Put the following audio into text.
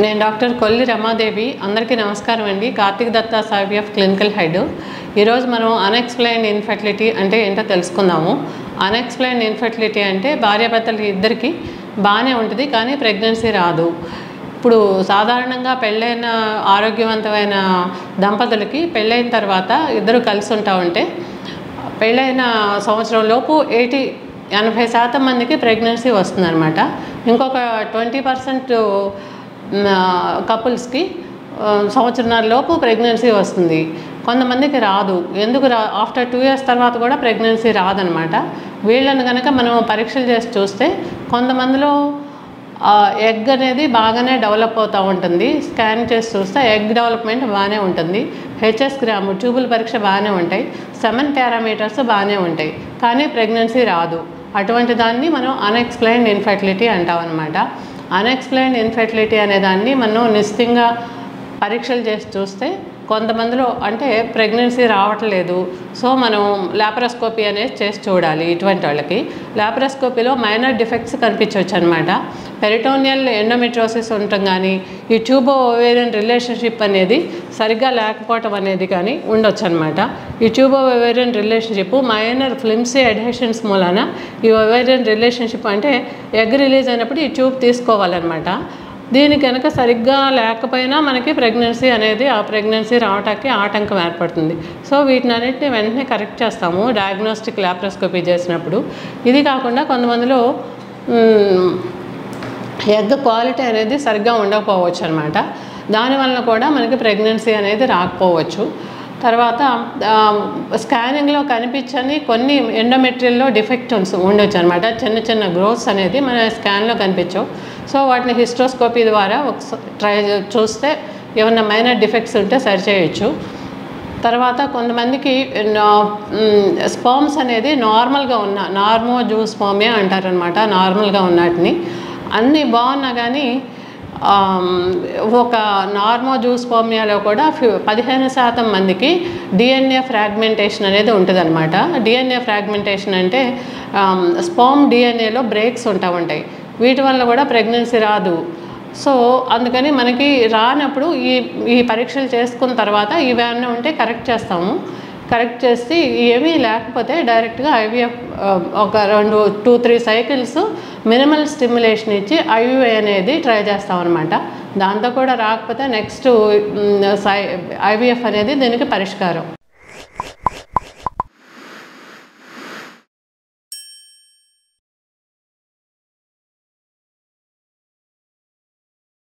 నేను డాక్టర్ కొల్లి రమాదేవి. అందరికీ నమస్కారం అండి. Karthik Datta IVF clinical head. ఈరోజు మనం అన్ఎక్స్ప్లెయిన్డ్ ఇన్ఫెర్టిలిటీ అంటే ఏంటో తెలుసుకుందాము. అన్ఎక్స్ప్లెయిన్డ్ ఇన్ఫెర్టిలిటీ అంటే భార్యాభర్తలు ఇద్దరికి బాగానే ఉంటుంది, కానీ ప్రెగ్నెన్సీ రాదు. ఇప్పుడు సాధారణంగా పెళ్ళైన ఆరోగ్యవంతమైన దంపతులకి పెళ్ళైన తర్వాత ఇద్దరు కలిసి ఉంటా ఉంటే పెళ్ళైన సంవత్సరం లోపు 80% మందికి ప్రెగ్నెన్సీ వస్తుందన్నమాట. ఇంకొక 20% కపుల్స్కి సంవత్సరాల లోపు ప్రెగ్నెన్సీ వస్తుంది. కొంతమందికి రాదు. ఎందుకు ఆఫ్టర్ 2 years తర్వాత కూడా ప్రెగ్నెన్సీ రాదనమాట. వీళ్ళని కనుక మనం పరీక్షలు చేసి చూస్తే కొంతమందిలో ఎగ్ అనేది బాగానే డెవలప్ అవుతూ ఉంటుంది. స్కాన్ చేసి చూస్తే ఎగ్ డెవలప్మెంట్ బాగానే ఉంటుంది. హెచ్ఎస్ గ్రాము ట్యూబుల్ పరీక్ష బాగానే ఉంటాయి. సెమెన్ పారామీటర్స్ బాగానే ఉంటాయి, కానీ ప్రెగ్నెన్సీ రాదు. అటువంటి దాన్ని మనం అన్ఎక్స్ప్లెయిన్డ్ ఇన్ఫెర్టిలిటీ అంటాం అనమాట. అన్ఎక్స్ప్లెయిన్డ్ ఇన్ఫెర్టిలిటీ అనే దాన్ని మనం నిశ్చితంగా పరీక్షలు చేసి చూస్తే కొంతమందిలో అంటే ప్రెగ్నెన్సీ రావట్లేదు, సో మనం లాప్రోస్కోపీ అనేది చేసి చూడాలి. ఇటువంటి వాళ్ళకి లాప్రోస్కోపీలో మైనర్ డిఫెక్ట్స్ కనిపించవచ్చు అనమాట. పెరిటోనియల్ ఎండోమెట్రోసిస్ ఉండటం కానీ, ఈ ట్యూబో ఓవేరియన్ రిలేషన్షిప్ అనేది సరిగ్గా లేకపోవటం అనేది కానీ ఉండొచ్చు అనమాట. ఈ tubo ovarian relationship minor flimsy adhesions మూలాన ఈ ఓవేరియన్ రిలేషన్షిప్ అంటే ఎగ్ రిలీజ్ అయినప్పుడు ఈ ట్యూబ్ తీసుకోవాలన్నమాట. దీని కనుక సరిగ్గా లేకపోయినా మనకి ప్రెగ్నెన్సీ అనేది ఆ ప్రెగ్నెన్సీ రావటానికి ఆటంకం ఏర్పడుతుంది. సో వీటిని అన్నింటినీ వెంటనే కరెక్ట్ చేస్తాము డయాగ్నోస్టిక్ లాప్రోస్కోపీ చేసినప్పుడు. ఇది కాకుండా కొంతమందిలో ఎగ్ క్వాలిటీ అనేది సరిగ్గా ఉండకపోవచ్చు అనమాట. దానివల్ల కూడా మనకి ప్రెగ్నెన్సీ అనేది రాకపోవచ్చు. తర్వాత స్కానింగ్లో కనిపించని కొన్ని ఎండోమెట్రియల్లో డిఫెక్ట్స్ ఉండొచ్చు అనమాట. చిన్న చిన్న గ్రోత్స్ అనేది మన స్కాన్లో కనిపించవు. సో వాటిని హిస్ట్రోస్కోపీ ద్వారా ట్రై చూస్తే ఏమన్నా మైనర్ డిఫెక్ట్స్ ఉంటే సరిచేయచ్చు. తర్వాత కొంతమందికి స్పర్మ్స్ అనేది నార్మల్గా ఉన్న నార్మోజూస్పర్మియా అంటారనమాట. నార్మల్గా ఉన్నటిని అన్నీ బాగున్నా కానీ ఒక నార్మోజూస్పర్మియాలో కూడా 15% మందికి డిఎన్ఏ ఫ్రాగ్మెంటేషన్ అనేది ఉంటుందన్నమాట. డిఎన్ఏ ఫ్రాగ్మెంటేషన్ అంటే స్పర్మ్ డిఎన్ఏలో బ్రేక్స్ ఉంటాయి. వీటి వల్ల కూడా ప్రెగ్నెన్సీ రాదు. సో అందుకని మనకి రానప్పుడు ఈ పరీక్షలు చేసుకున్న తర్వాత ఇవన్నీ ఉంటే కరెక్ట్ చేస్తాము. కరెక్ట్ చేసి ఏమీ లేకపోతే డైరెక్ట్గా ఐవీఎఫ్ ఒక 2-3 సైకిల్స్ మినిమల్ స్టిమ్యులేషన్ ఇచ్చి ఐవీఐ అనేది ట్రై చేస్తాం అనమాట. దాంతో కూడా రాకపోతే నెక్స్ట్ ఐవీఎఫ్ అనేది దీనికి పరిష్కారం.